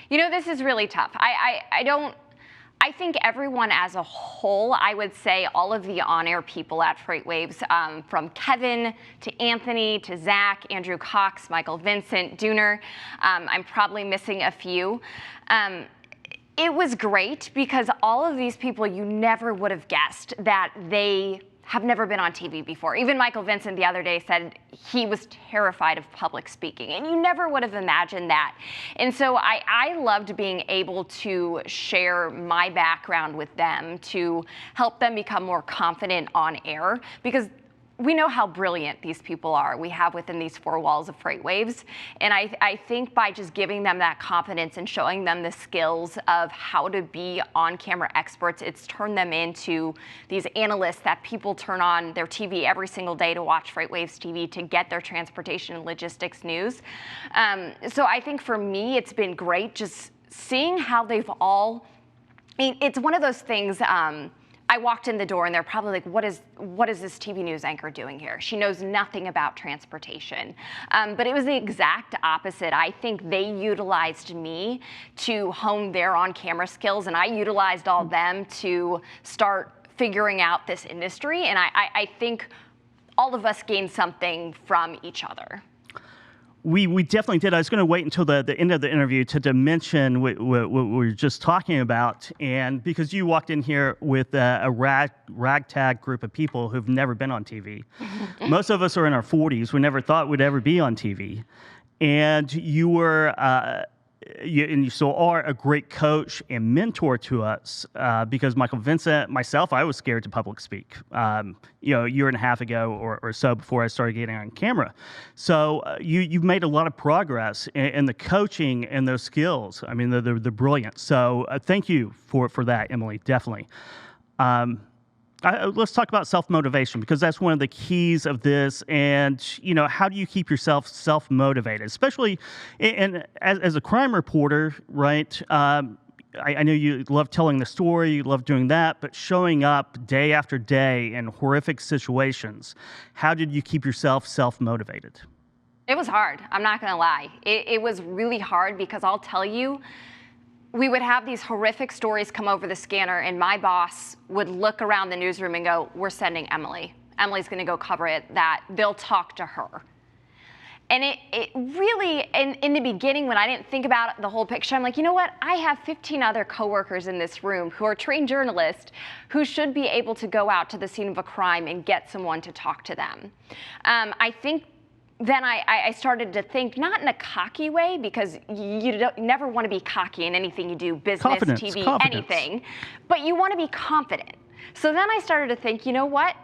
This is really tough. I think everyone as a whole, I would say all of the on-air people at FreightWaves, from Kevin to Anthony to Zach, Andrew Cox, Michael Vincent, Dooner, I'm probably missing a few. It was great because all of these people, you never would have guessed that they have never been on TV before. Even Michael Vincent the other day said he was terrified of public speaking, and you never would have imagined that. And so I loved being able to share my background with them to help them become more confident on air, because we know how brilliant these people are we have within these four walls of FreightWaves. And I think by just giving them that confidence and showing them the skills of how to be on-camera experts, it's turned them into these analysts that people turn on their TV every single day to watch FreightWaves TV to get their transportation and logistics news. So I think for me, it's been great just seeing how they've all, it's one of those things, I walked in the door and they're probably like, what is this TV news anchor doing here? She knows nothing about transportation. But it was the exact opposite. I think they utilized me to hone their on-camera skills, and I utilized all them to start figuring out this industry. And I think all of us gained something from each other. We definitely did. I was going to wait until the end of the interview to mention what we were just talking about, and because you walked in here with a ragtag group of people who've never been on TV. Most of us are in our 40s. We never thought we'd ever be on TV, and you were you still are a great coach and mentor to us, because Michael Vincent, myself, I was scared to public speak, a year and a half ago or so before I started getting on camera. So you've made a lot of progress in the coaching and those skills. I mean, they're brilliant. So thank you for that, Emily, definitely. Let's talk about self-motivation, because that's one of the keys of this. And, how do you keep yourself self-motivated, especially as a crime reporter, right? I know you love telling the story, you love doing that, but showing up day after day in horrific situations, how did you keep yourself self-motivated? It was hard. I'm not going to lie. It was really hard because I'll tell you, we would have these horrific stories come over the scanner, and my boss would look around the newsroom and go, we're sending Emily. Emily's going to go cover it, that they'll talk to her. And it really, in the beginning, when I didn't think about the whole picture, I'm like, you know what? I have 15 other coworkers in this room who are trained journalists who should be able to go out to the scene of a crime and get someone to talk to them. I think then I started to think, not in a cocky way, because you never want to be cocky in anything you do, business, TV, anything, but you want to be confident. So then I started to think, you know what?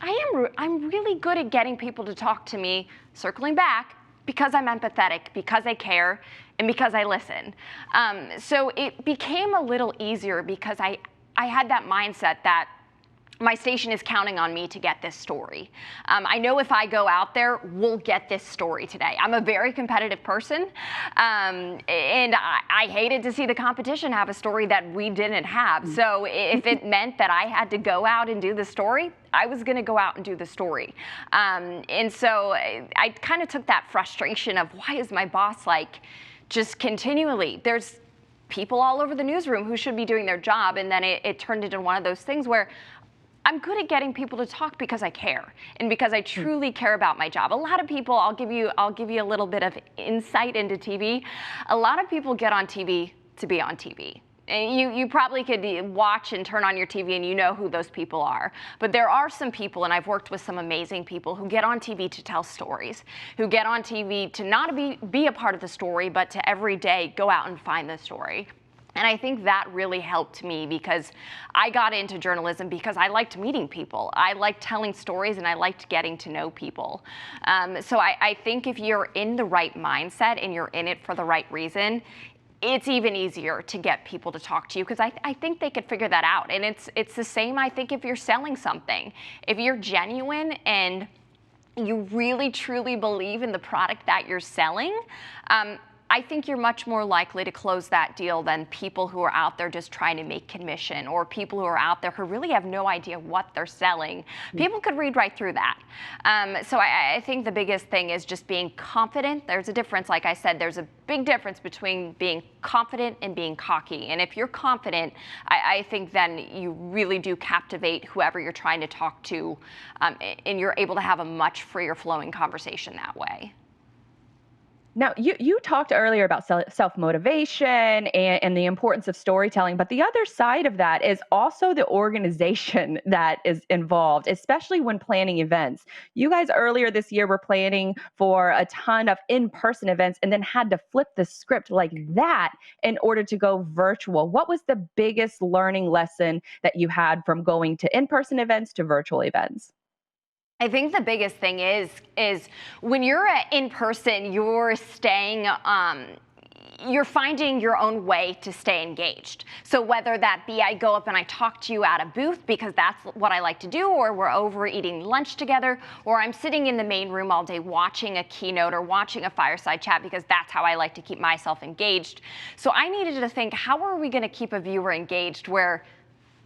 I'm really good at getting people to talk to me, circling back, because I'm empathetic, because I care, and because I listen. So it became a little easier because I had that mindset that my station is counting on me to get this story. I know if I go out there, we'll get this story today. I'm a very competitive person, and I hated to see the competition have a story that we didn't have. So if it meant that I had to go out and do the story, I was going to go out and do the story. And so I kind of took that frustration of, why is my boss like just continually, there's people all over the newsroom who should be doing their job, and then it turned into one of those things where I'm good at getting people to talk because I care and because I truly care about my job. A lot of people, I'll give you a little bit of insight into TV. A lot of people get on TV to be on TV. And you probably could watch and turn on your TV and you know who those people are. But there are some people, and I've worked with some amazing people, who get on TV to tell stories, who get on TV to not be a part of the story, but to every day go out and find the story. And I think that really helped me, because I got into journalism because I liked meeting people. I liked telling stories, and I liked getting to know people. So I think if you're in the right mindset and you're in it for the right reason, it's even easier to get people to talk to you, because I think they could figure that out. And it's the same, I think, if you're selling something. If you're genuine and you really, truly believe in the product that you're selling, I think you're much more likely to close that deal than people who are out there just trying to make commission, or people who are out there who really have no idea what they're selling. People could read right through that. So I think the biggest thing is just being confident. There's a difference, like I said, there's a big difference between being confident and being cocky. And if you're confident, I think then you really do captivate whoever you're trying to talk to, and you're able to have a much freer flowing conversation that way. Now, you talked earlier about self-motivation and the importance of storytelling, but the other side of that is also the organization that is involved, especially when planning events. You guys earlier this year were planning for a ton of in-person events and then had to flip the script like that in order to go virtual. What was the biggest learning lesson that you had from going to in-person events to virtual events? I think the biggest thing is when you're in person, you're staying, you're finding your own way to stay engaged. So whether that be I go up and I talk to you at a booth because that's what I like to do, or we're over eating lunch together, or I'm sitting in the main room all day watching a keynote or watching a fireside chat because that's how I like to keep myself engaged. So I needed to think, how are we going to keep a viewer engaged where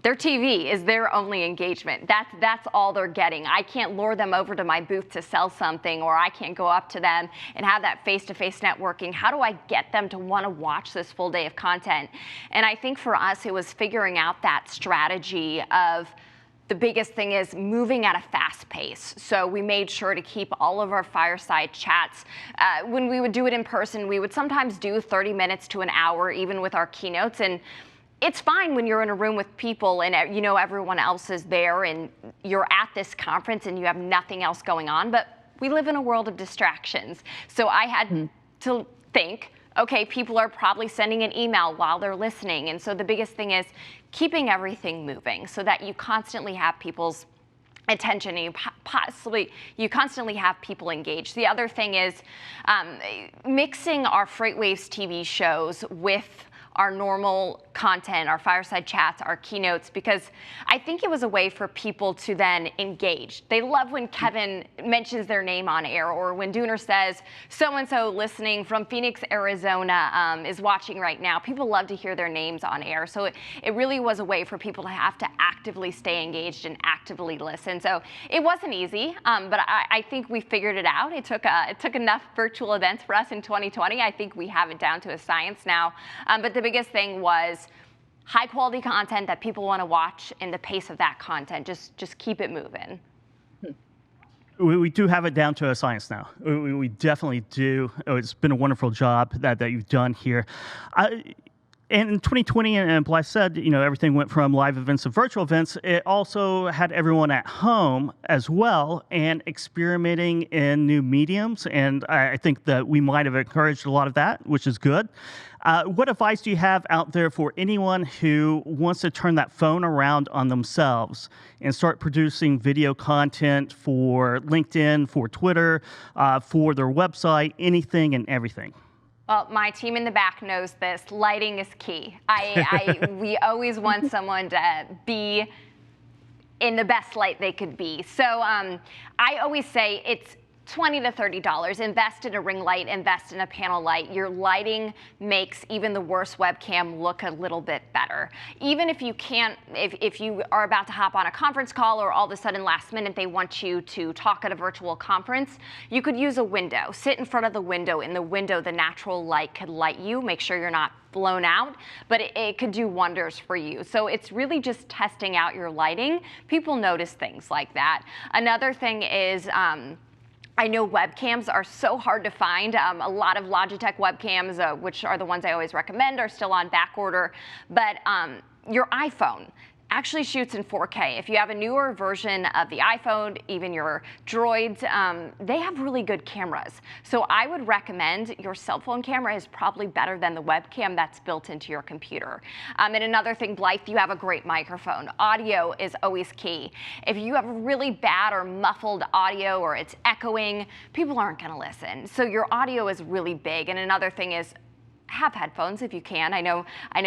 their TV is their only engagement? That's all they're getting. I can't lure them over to my booth to sell something, or I can't go up to them and have that face-to-face networking. How do I get them to want to watch this full day of content? And I think for us, it was figuring out that strategy of, the biggest thing is moving at a fast pace. So we made sure to keep all of our fireside chats. When we would do it in person, we would sometimes do 30 minutes to an hour, even with our keynotes. And it's fine when you're in a room with people and you know everyone else is there and you're at this conference and you have nothing else going on, but we live in a world of distractions. So I had to think, okay, people are probably sending an email while they're listening. And so the biggest thing is keeping everything moving so that you constantly have people's attention and you constantly have people engaged. The other thing is mixing our FreightWaves TV shows with our normal content, our fireside chats, our keynotes, because I think it was a way for people to then engage. They love when Kevin mentions their name on air, or when Dooner says, so-and-so listening from Phoenix, Arizona is watching right now. People love to hear their names on air. So it really was a way for people to have to actively stay engaged and actively listen. So it wasn't easy, but I think we figured it out. It took enough virtual events for us in 2020. I think we have it down to a science now. But the biggest thing was high quality content that people want to watch, and the pace of that content. Just keep it moving. We do have it down to a science now. We definitely do. It's been a wonderful job that you've done here. And in 2020, and Blythe said, everything went from live events to virtual events. It also had everyone at home as well and experimenting in new mediums. And I think that we might have encouraged a lot of that, which is good. What advice do you have out there for anyone who wants to turn that phone around on themselves and start producing video content for LinkedIn, for Twitter, for their website, anything and everything? Well, my team in the back knows this. Lighting is key. We always want someone to be in the best light they could be. So I always say it's $20 to $30. Invest in a ring light, invest in a panel light. Your lighting makes even the worst webcam look a little bit better. Even if you can't, if you are about to hop on a conference call or all of a sudden last minute they want you to talk at a virtual conference, you could use a window. Sit in front of the window. In the window, the natural light could light you. Make sure you're not blown out, but it could do wonders for you. So it's really just testing out your lighting. People notice things like that. Another thing is, I know webcams are so hard to find. A lot of Logitech webcams, which are the ones I always recommend, are still on back order. But your iPhone actually shoots in 4K. If you have a newer version of the iPhone, even your Droids, they have really good cameras. So I would recommend your cell phone camera is probably better than the webcam that's built into your computer. And another thing, Blythe, you have a great microphone. Audio is always key. If you have really bad or muffled audio or it's echoing, people aren't gonna listen. So your audio is really big. And another thing is, have headphones if you can. I know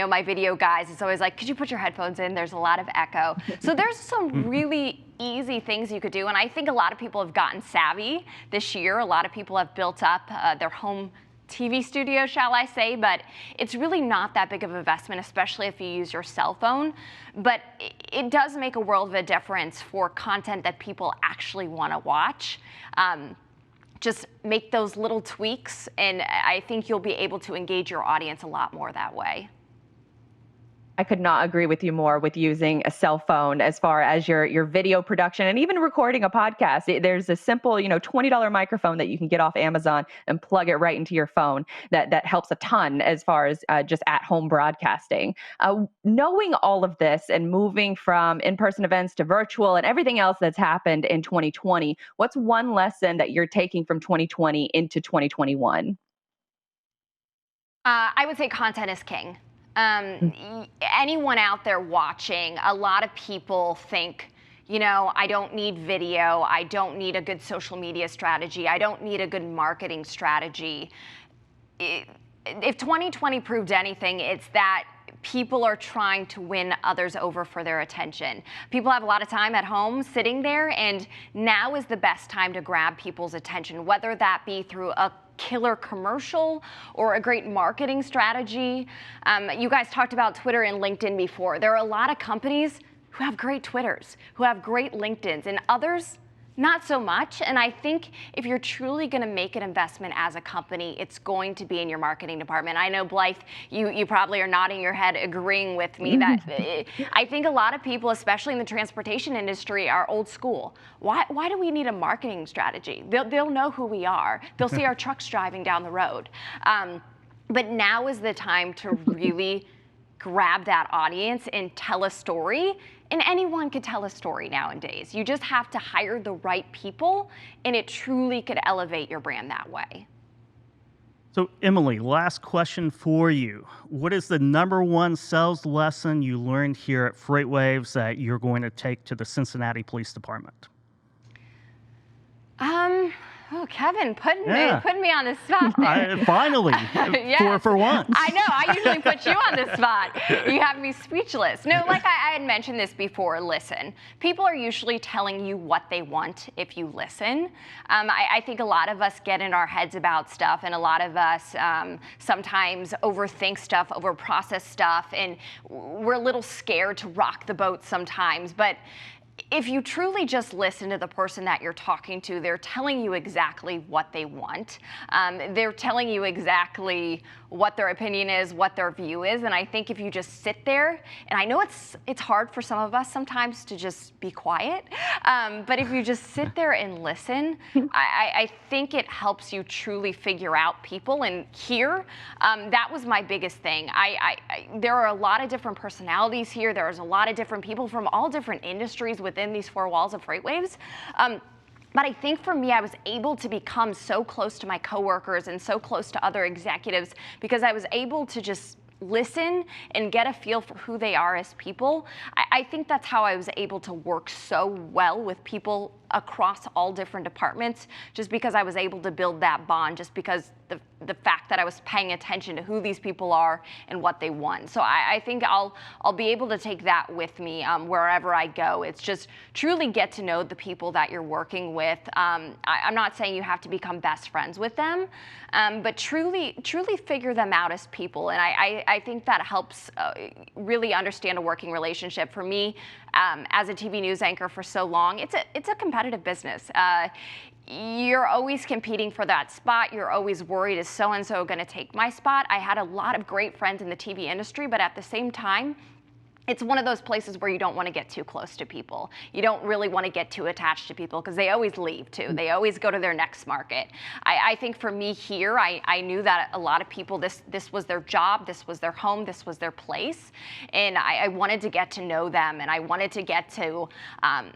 my video guys, it's always like, could you put your headphones in? There's a lot of echo. So there's some really easy things you could do. And I think a lot of people have gotten savvy this year. A lot of people have built up their home TV studio, shall I say, but it's really not that big of an investment, especially if you use your cell phone. But it does make a world of a difference for content that people actually want to watch. Just make those little tweaks, and I think you'll be able to engage your audience a lot more that way. I could not agree with you more with using a cell phone as far as your video production and even recording a podcast. There's a simple, $20 microphone that you can get off Amazon and plug it right into your phone. That helps a ton as far as just at-home broadcasting. Knowing all of this and moving from in-person events to virtual and everything else that's happened in 2020, what's one lesson that you're taking from 2020 into 2021? I would say content is king. Anyone out there watching, a lot of people think, I don't need video, I don't need a good social media strategy, I don't need a good marketing strategy. If 2020 proved anything, it's that people are trying to win others over for their attention. People have a lot of time at home sitting there, and now is the best time to grab people's attention, whether that be through a killer commercial or a great marketing strategy. You guys talked about Twitter and LinkedIn before. There are a lot of companies who have great Twitters, who have great LinkedIns, and others not so much. And I think if you're truly going to make an investment as a company, it's going to be in your marketing department. I know, Blythe, you probably are nodding your head agreeing with me that I think a lot of people, especially in the transportation industry, are old school. Why do we need a marketing strategy? They'll know who we are. They'll see our trucks driving down the road. But now is the time to really grab that audience and tell a story. And anyone could tell a story nowadays. You just have to hire the right people, and it truly could elevate your brand that way. So, Emily, last question for you. What is the #1 sales lesson you learned here at FreightWaves that you're going to take to the Cincinnati Police Department? Oh, Kevin, putting me on the spot there. Finally, yes. for once. I know, I usually put you on the spot. You have me speechless. No, like I had mentioned this before, listen. People are usually telling you what they want if you listen. I think a lot of us get in our heads about stuff, and a lot of us sometimes overthink stuff, overprocess stuff, and we're a little scared to rock the boat sometimes. But if you truly just listen to the person that you're talking to, they're telling you exactly what they want. They're telling you exactly what their opinion is, what their view is. And I think if you just sit there, and I know it's hard for some of us sometimes to just be quiet, but if you just sit there and listen, I think it helps you truly figure out people and hear. That was my biggest thing. There are a lot of different personalities here. There's a lot of different people from all different industries within these four walls of FreightWaves. But I think for me, I was able to become so close to my coworkers and so close to other executives because I was able to just listen and get a feel for who they are as people. I think that's how I was able to work so well with people across all different departments, just because I was able to build that bond, just because the fact that I was paying attention to who these people are and what they want. So I think I'll be able to take that with me wherever I go. It's just truly get to know the people that you're working with. I'm not saying you have to become best friends with them, but truly figure them out as people. And I think that helps really understand a working relationship. For me, as a TV news anchor for so long, it's a competitive business. You're always competing for that spot. You're always worried, is so-and-so going to take my spot? I had a lot of great friends in the TV industry, but at the same time, it's one of those places where you don't want to get too close to people. You don't really want to get too attached to people because they always leave too. They always go to their next market. I think for me here, I knew that a lot of people, this was their job, this was their home, this was their place. And I wanted to get to know them, and I wanted to get to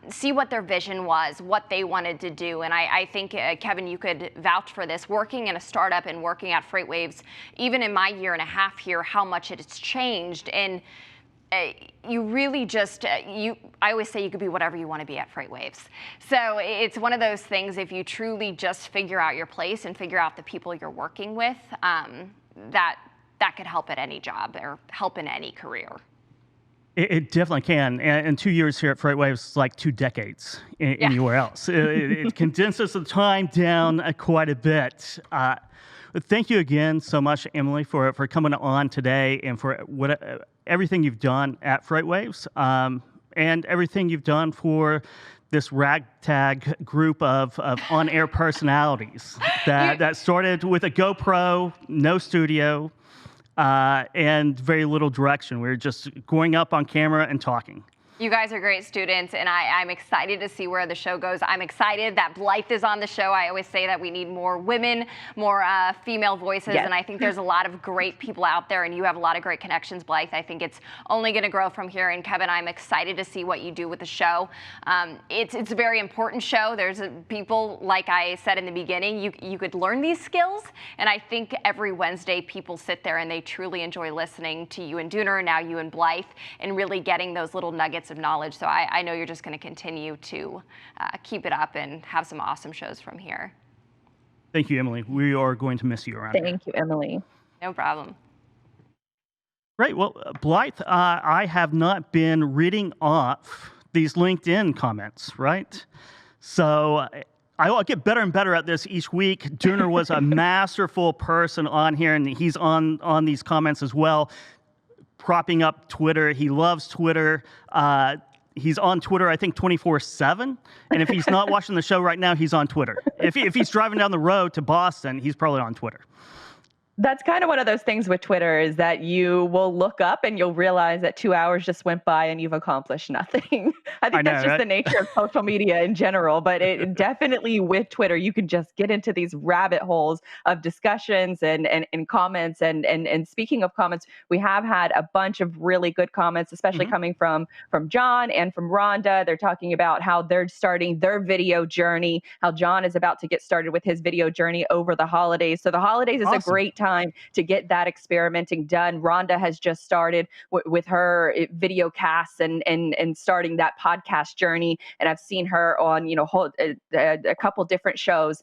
see what their vision was, what they wanted to do. And I think, Kevin, you could vouch for this. Working in a startup and working at FreightWaves, even in my year and a half here, how much it's changed. And you really just, I always say you could be whatever you want to be at FreightWaves. So it's one of those things, if you truly just figure out your place and figure out the people you're working with, that could help at any job or help in any career. It definitely can. And 2 years here at FreightWaves is like 2 decades anywhere else. It condenses the time down quite a bit. Thank you again so much, Emily, for coming on today and for everything you've done at FreightWaves and everything you've done for this ragtag group of on-air personalities that started with a GoPro, no studio, and very little direction. We were just going up on camera and talking. You guys are great students, and I'm excited to see where the show goes. I'm excited that Blythe is on the show. I always say that we need more women, more female voices, and I think there's a lot of great people out there, and you have a lot of great connections, Blythe. I think it's only going to grow from here. And Kevin, I'm excited to see what you do with the show. It's a very important show. There's people, like I said in the beginning, you could learn these skills, and I think every Wednesday people sit there and they truly enjoy listening to you and Dooner, now you and Blythe, and really getting those little nuggets of knowledge. So I know you're just going to continue to keep it up and have some awesome shows from here. Thank you, Emily. We are going to miss you around here. Thank you, Emily. No problem. Great. Well, Blythe, I have not been reading off these LinkedIn comments, right? So I'll get better and better at this each week. Dooner was a masterful person on here, and he's on these comments as well, propping up Twitter. He loves Twitter. He's on Twitter, I think, 24/7. And if he's not watching the show right now, he's on Twitter. If he's driving down the road to Boston, he's probably on Twitter. That's kind of one of those things with Twitter, is that you will look up and you'll realize that 2 hours just went by and you've accomplished nothing. I think that's just the nature of social media in general, but it definitely with Twitter, you can just get into these rabbit holes of discussions and comments. And speaking of comments, we have had a bunch of really good comments, especially coming from John and from Rhonda. They're talking about how they're starting their video journey, how John is about to get started with his video journey over the holidays. So the holidays is a great time to get that experimenting done. Rhonda has just started with her video casts and starting that podcast journey. And I've seen her on, a couple different shows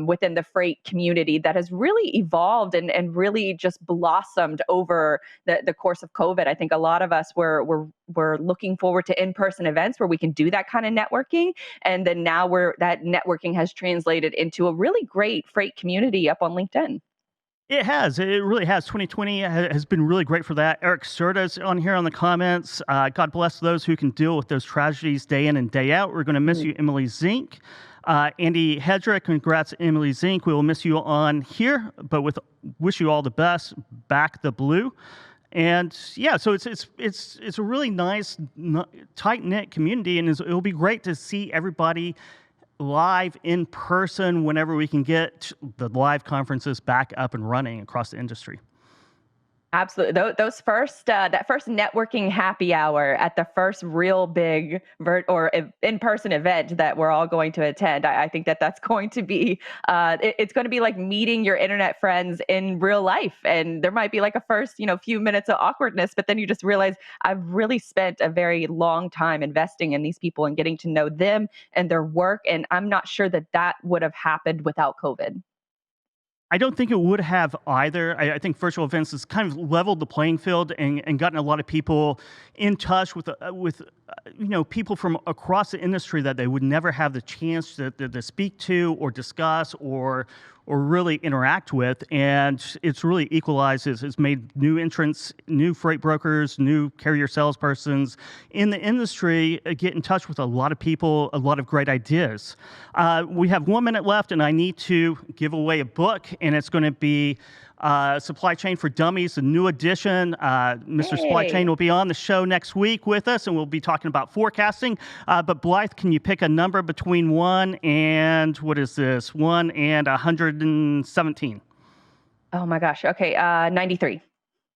within the freight community that has really evolved and really just blossomed over the course of COVID. I think a lot of us were looking forward to in-person events where we can do that kind of networking. And then now that networking has translated into a really great freight community up on LinkedIn. It has. It really has. 2020 has been really great for that. Eric Serta's on here on the comments. God bless those who can deal with those tragedies day in and day out. We're going to miss you, Emily Szink. Andy Hedrick, congrats, Emily Szink. We will miss you on here, but wish you all the best. Back the blue. And yeah, so it's a really nice, tight-knit community, and it'll be great to see everybody live in person whenever we can get the live conferences back up and running across the industry. Absolutely. Those first, that first networking happy hour at the first real big in-person event that we're all going to attend, I think that's going to be, it's going to be like meeting your internet friends in real life. And there might be like a first, few minutes of awkwardness, but then you just realize I've really spent a very long time investing in these people and getting to know them and their work. And I'm not sure that would have happened without COVID. I don't think it would have either. I think virtual events has kind of leveled the playing field and gotten a lot of people in touch with people from across the industry that they would never have the chance to speak to or discuss or really interact with. And it's really equalized. It's made new entrants, new freight brokers, new carrier salespersons in the industry get in touch with a lot of people, a lot of great ideas. We have 1 minute left, and I need to give away a book, and it's going to be Supply Chain for Dummies, a new edition. Mr. Supply Chain will be on the show next week with us, and we'll be talking about forecasting. But Blythe, can you pick a number between 1 and, 117? Oh my gosh. Okay. 93.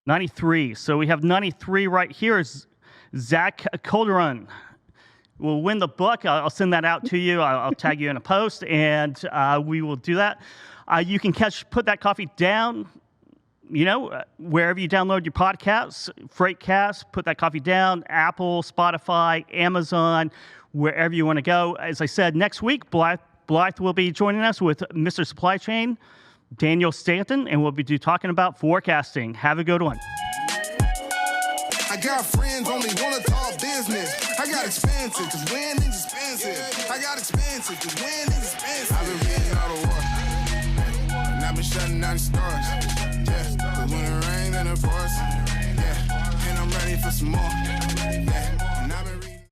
93. So we have 93 right here. Zach Calderon will win the book. I'll send that out to you. I'll tag you in a post, and we will do that. You can put that coffee down, wherever you download your podcasts, Freightcast, put that coffee down, Apple, Spotify, Amazon, wherever you want to go. As I said, next week, Blythe will be joining us with Mr. Supply Chain, Daniel Stanton, and we'll be talking about forecasting. Have a good one. I got friends only wanna talk business. I got expensive, cause winning's expensive. I got expensive, cause winning's expensive. I've been reading all the war. And I've been shutting down the stars. Yeah, cause when it rains and it pours. Yeah, and I'm ready for some more. Yeah.